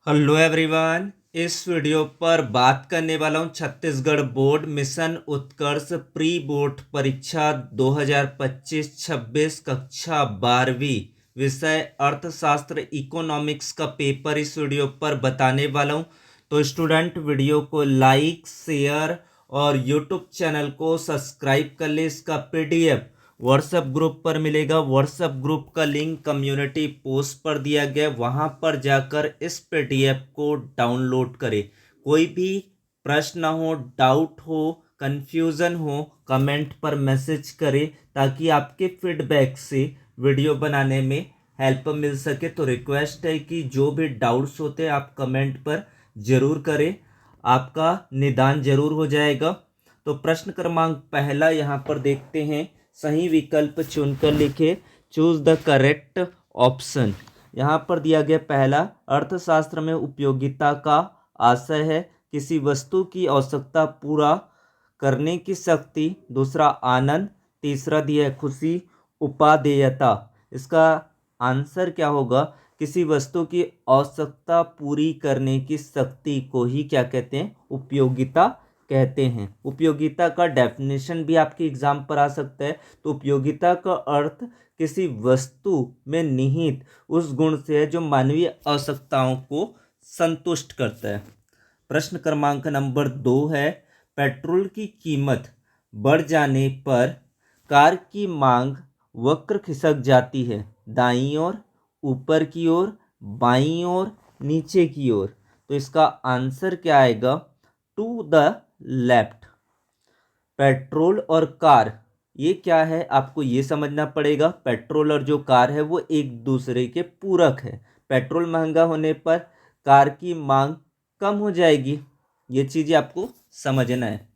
Hello everyone. इस video पर बात करने वाला हूँ छत्तीसगढ़ बोर्ड मिशन उत्कर्ष प्री बोर्ड परीक्षा 2025-26 कक्षा 12वीं विषय अर्थशास्त्र इकोनॉमिक्स का पेपर इस वीडियो पर बताने वाला हूँ। तो स्टूडेंट वीडियो को लाइक शेयर और यूट्यूब चैनल को सब्सक्राइब कर ले। इसका पीडीएफ व्हाट्सएप ग्रुप पर मिलेगा। व्हाट्सएप ग्रुप का लिंक कम्युनिटी पोस्ट पर दिया गया, वहां पर जाकर इस पीडीएफ को डाउनलोड करें। कोई भी प्रश्न हो, डाउट हो, कंफ्यूजन हो, कमेंट पर मैसेज करें ताकि आपके फीडबैक से वीडियो बनाने में हेल्प मिल सके। तो रिक्वेस्ट है कि जो भी डाउट्स होते हैं आप कमेंट पर ज़रूर करें, आपका निदान जरूर हो जाएगा। तो प्रश्न क्रमांक पहला यहाँ पर देखते हैं। सही विकल्प चुनकर लिखे, चूज द करेक्ट ऑप्शन। यहाँ पर दिया गया पहला, अर्थशास्त्र में उपयोगिता का आशय है किसी वस्तु की आवश्यकता पूरा करने की शक्ति। दूसरा आनंद। तीसरा दिया है खुशी, उपादेयता। इसका आंसर क्या होगा? किसी वस्तु की आवश्यकता पूरी करने की शक्ति को ही क्या कहते हैं? उपयोगिता कहते हैं। उपयोगिता का डेफिनेशन भी आपके एग्जाम पर आ सकता है। तो उपयोगिता का अर्थ किसी वस्तु में निहित उस गुण से है जो मानवीय आवश्यकताओं को संतुष्ट करता है। प्रश्न क्रमांक नंबर 2 है, पेट्रोल की कीमत बढ़ जाने पर कार की मांग वक्र खिसक जाती है, दाईं ओर, ऊपर की ओर, बाईं ओर, नीचे की ओर। तो इसका आंसर क्या आएगा? To the left. पेट्रोल और कार ये क्या है आपको ये समझना पड़ेगा। पेट्रोल और जो कार है वो एक दूसरे के पूरक है। पेट्रोल महंगा होने पर कार की मांग कम हो जाएगी। ये चीज़ें आपको समझना है।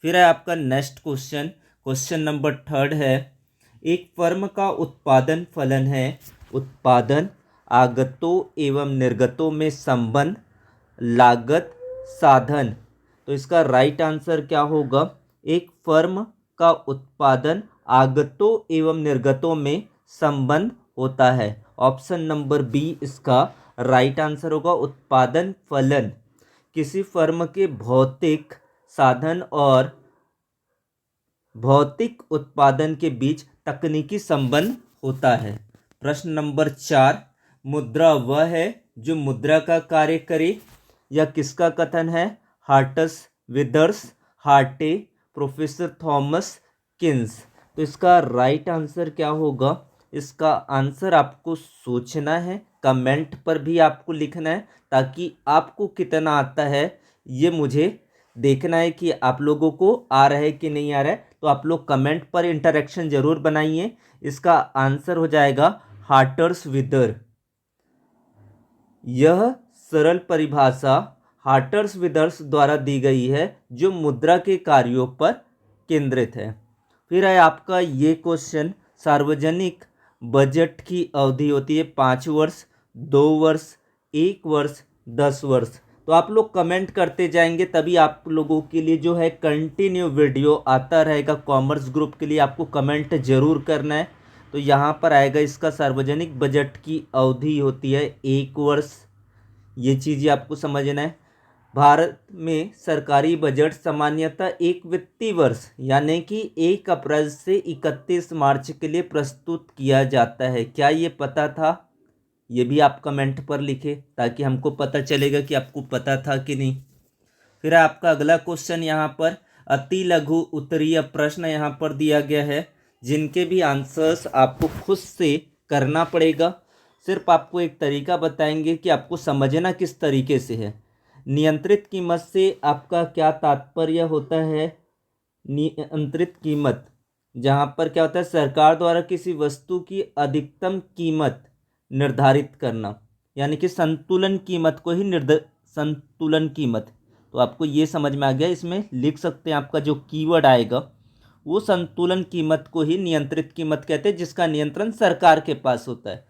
फिर है आपका नेक्स्ट क्वेश्चन, क्वेश्चन नंबर 3 है। एक फर्म का उत्पादन फलन है। उत्पादन, आगतों एवं निर्गतों में संबंध, लागत, साधन। तो इसका राइट आंसर क्या होगा? एक फर्म का उत्पादन आगतों एवं निर्गतों में संबंध होता है। ऑप्शन नंबर बी इसका राइट आंसर होगा। उत्पादन फलन किसी फर्म के भौतिक साधन और भौतिक उत्पादन के बीच तकनीकी संबंध होता है। प्रश्न नंबर 4, मुद्रा वह है जो मुद्रा का कार्य करे। यह किसका कथन है? हार्टस विदर्स, हार्टे, प्रोफेसर थॉमस किन्स। तो इसका राइट आंसर क्या होगा? इसका आंसर आपको सोचना है, कमेंट पर भी आपको लिखना है ताकि आपको कितना आता है ये मुझे देखना है कि आप लोगों को आ रहा है कि नहीं आ रहा है। तो आप लोग कमेंट पर इंटरेक्शन जरूर बनाइए। इसका आंसर हो जाएगा हार्टर्स विदर। यह सरल परिभाषा हार्टर्स विदर्स द्वारा दी गई है जो मुद्रा के कार्यों पर केंद्रित है। फिर है आपका ये क्वेश्चन, सार्वजनिक बजट की अवधि होती है 5 वर्ष, 2 वर्ष, 1 वर्ष, 10 वर्ष। तो आप लोग कमेंट करते जाएंगे तभी आप लोगों के लिए जो है कंटिन्यू वीडियो आता रहेगा। कॉमर्स ग्रुप के लिए आपको कमेंट जरूर करना है। तो यहाँ पर आएगा इसका सार्वजनिक बजट की अवधि होती है 1 वर्ष। ये चीज़ें आपको समझना है। भारत में सरकारी बजट सामान्यतः एक वित्तीय वर्ष यानी कि 1 अप्रैल से 31 मार्च के लिए प्रस्तुत किया जाता है। क्या ये पता था? ये भी आप कमेंट पर लिखें ताकि हमको पता चलेगा कि आपको पता था कि नहीं। फिर आपका अगला क्वेश्चन यहाँ पर अति लघु उत्तरीय प्रश्न यहाँ पर दिया गया है जिनके भी आंसर्स आपको खुद से करना पड़ेगा। सिर्फ आपको एक तरीका बताएंगे कि आपको समझना किस तरीके से है। नियंत्रित कीमत से आपका क्या तात्पर्य होता है? नियंत्रित कीमत जहाँ पर क्या होता है? सरकार द्वारा किसी वस्तु की अधिकतम कीमत निर्धारित करना, यानी कि संतुलन कीमत को ही संतुलन कीमत। तो आपको ये समझ में आ गया। इसमें लिख सकते हैं आपका जो कीवर्ड आएगा वो संतुलन कीमत को ही नियंत्रित कीमत कहते हैं जिसका नियंत्रण सरकार के पास होता है।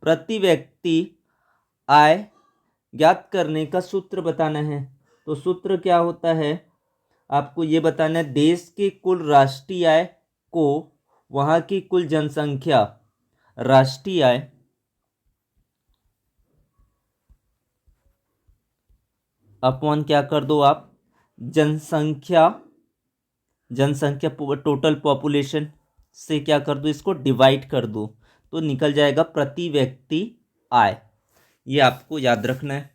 प्रति व्यक्ति आय ज्ञात करने का सूत्र बताना है। तो सूत्र क्या होता है आपको ये बताना है। देश की कुल राष्ट्रीय आय को वहाँ की कुल जनसंख्या, राष्ट्रीय आय अपॉन क्या कर दो आप, जनसंख्या टोटल पॉपुलेशन से क्या कर दो, इसको डिवाइड कर दो, तो निकल जाएगा प्रति व्यक्ति आय। ये आपको याद रखना है।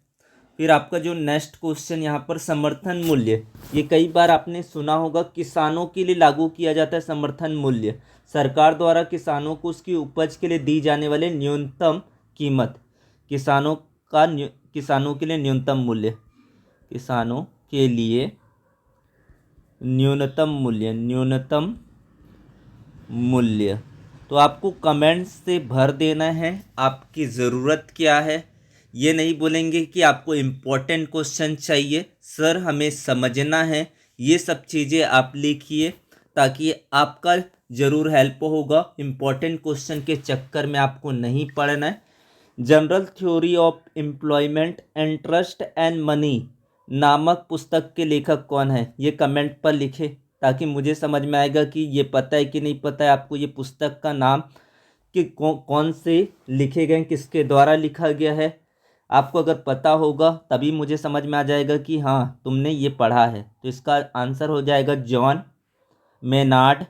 फिर आपका जो नेक्स्ट क्वेश्चन यहाँ पर समर्थन मूल्य, ये कई बार आपने सुना होगा, किसानों के लिए लागू किया जाता है समर्थन मूल्य, सरकार द्वारा किसानों को उसकी उपज के लिए दी जाने वाले न्यूनतम कीमत, किसानों के लिए न्यूनतम मूल्य, किसानों के लिए न्यूनतम मूल्य। तो आपको कमेंट्स से भर देना है आपकी ज़रूरत क्या है। ये नहीं बोलेंगे कि आपको इम्पोर्टेंट क्वेश्चन चाहिए, सर हमें समझना है, ये सब चीज़ें आप लिखिए ताकि आपका ज़रूर हेल्प होगा। इम्पोर्टेंट क्वेश्चन के चक्कर में आपको नहीं पड़ना है। General theory of employment and trust and money नामक पुस्तक के लेखक कौन है, ये कमेंट पर लिखे ताकि मुझे समझ में आएगा कि ये पता है कि नहीं पता है आपको। ये पुस्तक का नाम कि कौन से लिखे गए, किसके द्वारा लिखा गया है, आपको अगर पता होगा तभी मुझे समझ में आ जाएगा कि हाँ तुमने ये पढ़ा है। तो इसका आंसर हो जाएगा जॉन मेनार्ड।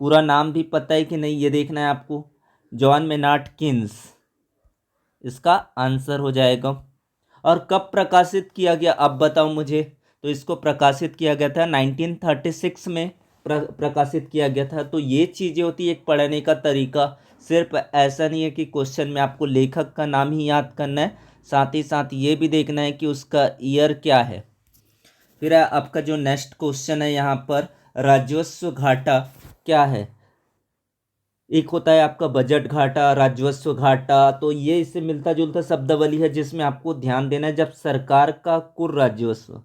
पूरा नाम भी पता है कि नहीं ये देखना है आपको, जॉन मेनार्ड किन्स इसका आंसर हो जाएगा। और कब प्रकाशित किया गया, अब बताओ मुझे। तो इसको प्रकाशित किया गया था 1936 में प्रकाशित किया गया था। तो ये चीज़ें होती है एक पढ़ने का तरीका, सिर्फ ऐसा नहीं है कि क्वेश्चन में आपको लेखक का नाम ही याद करना है, साथ ही साथ ये भी देखना है कि उसका ईयर क्या है। फिर आपका जो नेक्स्ट क्वेश्चन है यहाँ पर, राजस्व घाटा क्या है। एक होता है आपका बजट घाटा, राजस्व घाटा, तो ये इससे मिलता जुलता शब्दावली है जिसमें आपको ध्यान देना है। जब सरकार का कुल राजस्व,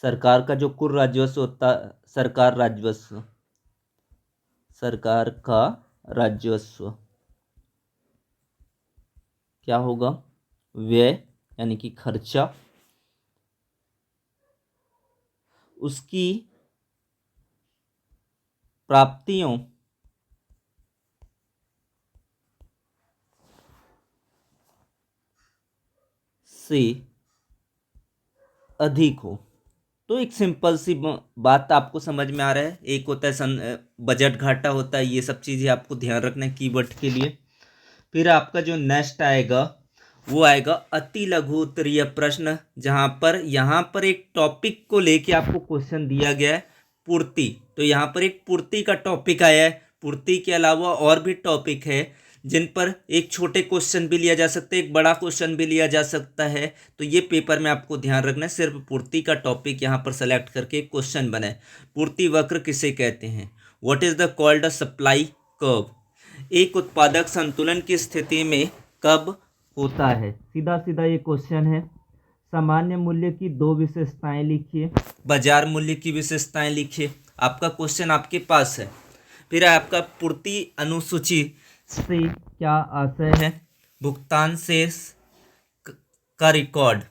सरकार का जो कुल राजस्व होता, सरकार का राजस्व क्या होगा, व्यय यानी कि खर्चा, उसकी प्राप्तियों से अधिक हो। तो एक सिंपल सी बात आपको समझ में आ रहा है। एक होता है बजट घाटा होता है, ये सब चीज़ें आपको ध्यान रखना है कीवर्ड के लिए। फिर आपका जो नेक्स्ट आएगा वो आएगा अति लघु उत्तरीय प्रश्न, जहाँ पर यहाँ पर एक टॉपिक को लेके आपको क्वेश्चन दिया गया है, पूर्ति। तो यहाँ पर एक पूर्ति का टॉपिक आया है। पूर्ति के अलावा और भी टॉपिक है जिन पर एक छोटे क्वेश्चन भी लिया जा सकता है, एक बड़ा क्वेश्चन भी लिया जा सकता है। तो ये पेपर में आपको ध्यान रखना है, सिर्फ पूर्ति का टॉपिक यहाँ पर सेलेक्ट करके एक क्वेश्चन बनाए। पूर्ति वक्र किसे कहते हैं, what is the called supply curve, एक उत्पादक संतुलन की स्थिति में कब होता है। सीधा सीधा ये क्वेश्चन है। सामान्य मूल्य की दो विशेषताएं लिखिए, बाजार मूल्य की विशेषताएं लिखिए, आपका क्वेश्चन आपके पास है। फिर आपका पूर्ति अनुसूची से क्या आशय है, भुगतान शेष का रिकॉर्ड,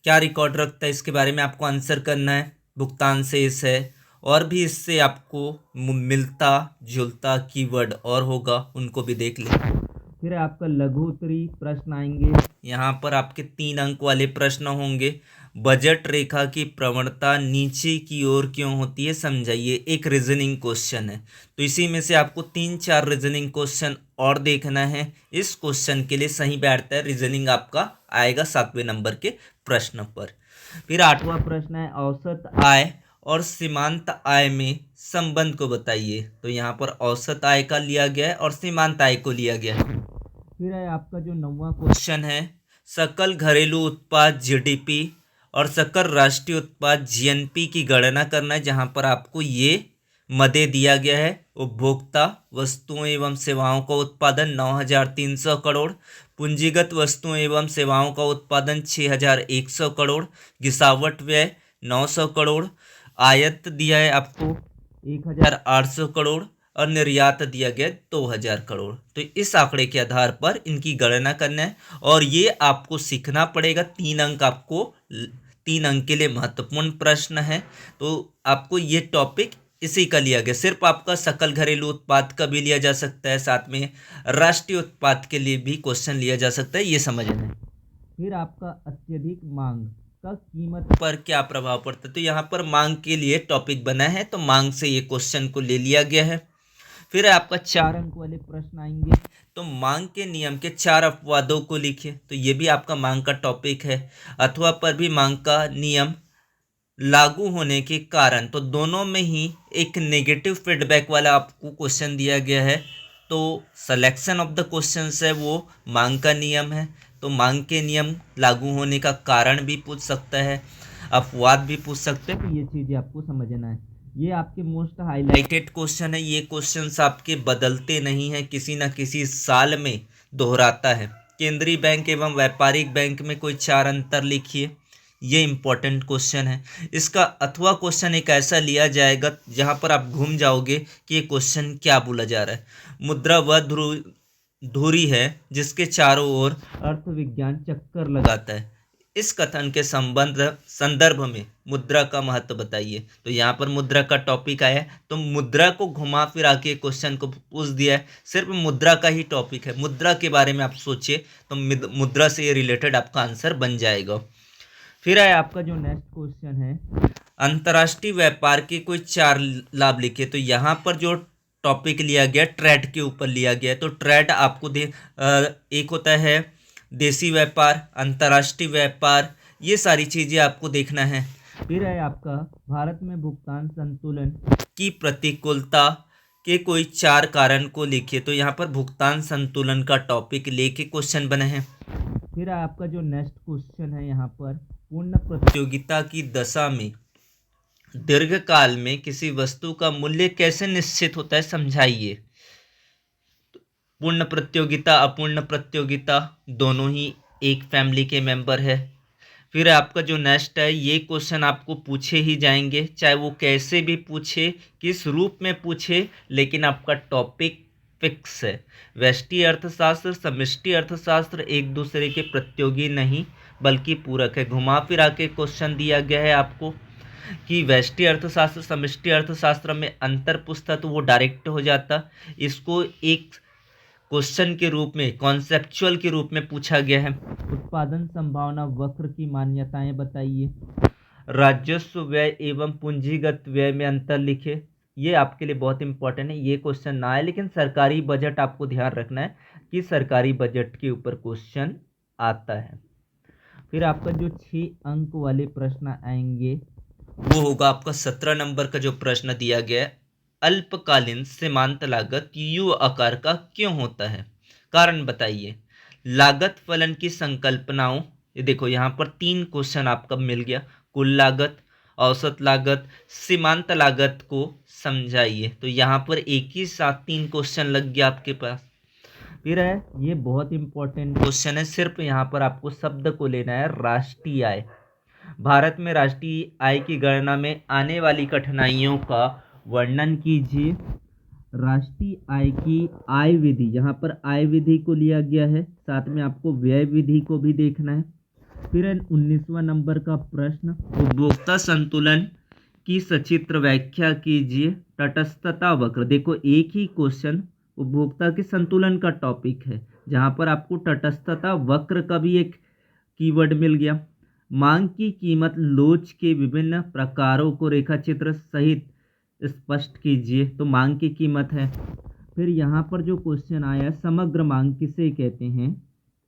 क्या रिकॉर्ड रखता है, इसके बारे में आपको आंसर करना है। भुगतान शेष है, और भी इससे आपको मिलता जुलता कीवर्ड और होगा, उनको भी देख लें। फिर आपका लघु उत्तरी प्रश्न आएंगे, यहाँ पर आपके 3 अंक वाले प्रश्न होंगे। बजट रेखा की प्रवणता नीचे की ओर क्यों होती है, समझाइए, एक रीजनिंग क्वेश्चन है। तो इसी में से आपको 3-4 रीजनिंग क्वेश्चन और देखना है। इस क्वेश्चन के लिए सही बैठता है रीजनिंग, आपका आएगा 7वें नंबर के प्रश्न पर। फिर 8वां प्रश्न है औसत आय और सीमांत आय में संबंध को बताइए। तो यहाँ पर औसत आय का लिया गया है और सीमांत आय को लिया गया है। फिर है आपका जो 9वां क्वेश्चन है, सकल घरेलू उत्पाद जीडीपी और सकल राष्ट्रीय उत्पाद जीएनपी की गणना करना है, जहाँ पर आपको ये मदे दिया गया है। उपभोक्ता वस्तुओं एवं सेवाओं का उत्पादन 9,300 करोड़, पूंजीगत वस्तुओं एवं सेवाओं का उत्पादन 6,100 करोड़, गिसावट व्यय 900 करोड़, आयात दिया है आपको 1,800 करोड़ और निर्यात दिया गया 2,000 करोड़। तो इस आंकड़े के आधार पर इनकी गणना करना है और ये आपको सीखना पड़ेगा। 3 अंक आपको 3 अंक के लिए महत्वपूर्ण प्रश्न है। तो आपको ये टॉपिक इसी का लिया गया। सिर्फ आपका सकल घरेलू उत्पाद का भी लिया जा सकता है, साथ में राष्ट्रीय उत्पाद के लिए भी क्वेश्चन लिया जा सकता है, ये समझना है। फिर आपका अत्यधिक मांग का कीमत पर क्या प्रभाव पड़ता है, तो यहाँ पर मांग के लिए टॉपिक बना है, तो मांग से ये क्वेश्चन को ले लिया गया है। फिर आपका 4 अंक वाले प्रश्न आएंगे, तो मांग के नियम के 4 अपवादों को लिखिए, तो ये भी आपका मांग का टॉपिक है। अथवा पर भी मांग का नियम लागू होने के कारण, तो दोनों में ही एक नेगेटिव फीडबैक वाला आपको क्वेश्चन दिया गया है, तो सिलेक्शन ऑफ द क्वेश्चंस है वो मांग का नियम है। तो मांग के नियम लागू होने का कारण भी पूछ सकता है, अपवाद भी पूछ सकते हैं, तो ये चीज़ें आपको समझना है। ये आपके मोस्ट हाईलाइटेड क्वेश्चन है, ये क्वेश्चंस आपके बदलते नहीं हैं, किसी न किसी साल में दोहराता है। केंद्रीय बैंक एवं व्यापारिक बैंक में कोई 4 अंतर लिखिए, ये इंपॉर्टेंट क्वेश्चन है। इसका अथवा क्वेश्चन एक ऐसा लिया जाएगा जहां पर आप घूम जाओगे कि ये क्वेश्चन क्या बोला जा रहा है। मुद्रा वह धुरी है जिसके चारों ओर अर्थविज्ञान चक्कर लगाता है। इस कथन के संदर्भ में मुद्रा का महत्व बताइए, तो यहाँ पर मुद्रा का टॉपिक आया है, तो मुद्रा को घुमा फिरा के क्वेश्चन को पूछ दिया है, सिर्फ मुद्रा का ही टॉपिक है, मुद्रा के बारे में आप सोचिए तो मुद्रा से ये रिलेटेड आपका आंसर बन जाएगा। फिर है आपका जो नेक्स्ट क्वेश्चन है, अंतर्राष्ट्रीय व्यापार के कोई 4 लाभ लिखे, तो यहाँ पर जो टॉपिक लिया गया ट्रेड के ऊपर लिया गया, तो ट्रेड आपको एक होता है देसी व्यापार, अंतर्राष्ट्रीय व्यापार, ये सारी चीज़ें आपको देखना है। फिर है आपका भारत में भुगतान संतुलन की प्रतिकूलता के कोई 4 कारण को लिखिए, तो यहाँ पर भुगतान संतुलन का टॉपिक लेके क्वेश्चन बने हैं। फिर आपका जो नेक्स्ट क्वेश्चन है यहाँ पर, पूर्ण प्रतियोगिता की दशा में दीर्घकाल में किसी वस्तु का मूल्य कैसे निश्चित होता है, समझाइए। पूर्ण प्रतियोगिता अपूर्ण प्रतियोगिता दोनों ही एक फैमिली के मेंबर है। फिर आपका जो नेक्स्ट है, ये क्वेश्चन आपको पूछे ही जाएंगे, चाहे वो कैसे भी पूछे, किस रूप में पूछे, लेकिन आपका टॉपिक फिक्स है। व्यष्टि अर्थशास्त्र समष्टि अर्थशास्त्र एक दूसरे के प्रतियोगी नहीं बल्कि पूरक है। घुमा फिरा के क्वेश्चन दिया गया है आपको कि व्यष्टि अर्थशास्त्र समष्टि अर्थशास्त्र में अंतर पूछता तो वो डायरेक्ट हो जाता, इसको एक क्वेश्चन के रूप में कॉन्सेप्चुअल के रूप में पूछा गया है। उत्पादन संभावना वक्र की मान्यताएं बताइए। राजस्व व्यय एवं पूंजीगत व्यय में अंतर लिखे, ये आपके लिए बहुत इंपॉर्टेंट है, ये क्वेश्चन ना है, लेकिन सरकारी बजट आपको ध्यान रखना है कि सरकारी बजट के ऊपर क्वेश्चन आता है। फिर आपका जो 6 अंक वाले प्रश्न आएंगे वो होगा आपका 17 नंबर का जो प्रश्न दिया गया है, अल्पकालीन सीमांत लागत यू आकार का क्यों होता है, कारण बताइए। लागत फलन की संकल्पनाओं, ये देखो यहाँ पर 3 क्वेश्चन आपका मिल गया, कुल लागत, औसत लागत, सीमांत लागत को समझाइए, तो यहाँ पर एक ही साथ 3 क्वेश्चन लग गया आपके पास। फिर है ये बहुत इंपॉर्टेंट क्वेश्चन है, सिर्फ यहाँ पर आपको शब्द को लेना है, राष्ट्रीय आय। भारत में राष्ट्रीय आय की गणना में आने वाली कठिनाइयों का वर्णन कीजिए। राष्ट्रीय आय की आय विधि, यहाँ पर आय विधि को लिया गया है, साथ में आपको व्यय विधि को भी देखना है। फिर 19वां नंबर का प्रश्न, उपभोक्ता संतुलन की सचित्र व्याख्या कीजिए। तटस्थता वक्र, देखो एक ही क्वेश्चन उपभोक्ता के संतुलन का टॉपिक है, जहाँ पर आपको तटस्थता वक्र का भी एक कीवर्ड मिल गया। मांग की कीमत लोच के विभिन्न प्रकारों को रेखाचित्र सहित स्पष्ट कीजिए, तो मांग की कीमत है। फिर यहाँ पर जो क्वेश्चन आया, समग्र मांग किसे कहते हैं,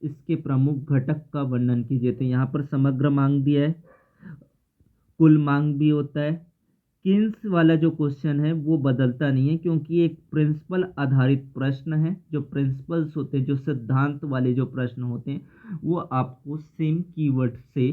इसके प्रमुख घटक का वर्णन कीजिए, तो यहाँ पर समग्र मांग दिया है, कुल मांग भी होता है। किन्स वाला जो क्वेश्चन है वो बदलता नहीं है, क्योंकि एक प्रिंसिपल आधारित प्रश्न है, जो प्रिंसिपल्स होते हैं, जो सिद्धांत वाले जो प्रश्न होते हैं वो आपको सेम कीवर्ड से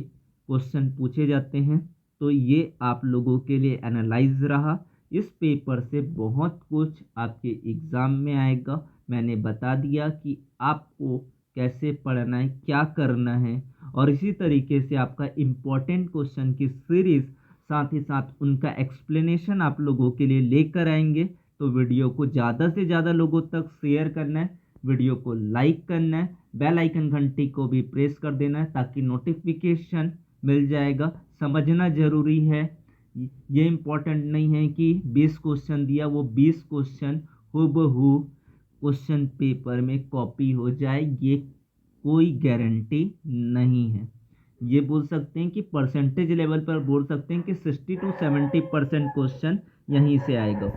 क्वेश्चन पूछे जाते हैं। तो ये आप लोगों के लिए एनालाइज रहा, इस पेपर से बहुत कुछ आपके एग्ज़ाम में आएगा। मैंने बता दिया कि आपको कैसे पढ़ना है, क्या करना है, और इसी तरीके से आपका इम्पोर्टेंट क्वेश्चन की सीरीज़, साथ ही साथ उनका एक्सप्लेनेशन आप लोगों के लिए लेकर आएंगे। तो वीडियो को ज़्यादा से ज़्यादा लोगों तक शेयर करना है, वीडियो को लाइक करना है, बेल आइकन घंटी को भी प्रेस कर देना है ताकि नोटिफिकेशन मिल जाएगा। समझना ज़रूरी है, ये इम्पोर्टेंट नहीं है कि 20 क्वेश्चन दिया वो 20 क्वेश्चन हूबहू क्वेश्चन पेपर में कॉपी हो जाए, ये कोई गारंटी नहीं है। ये बोल सकते हैं कि परसेंटेज लेवल पर बोल सकते हैं कि 60 to 70% क्वेश्चन यहीं से आएगा।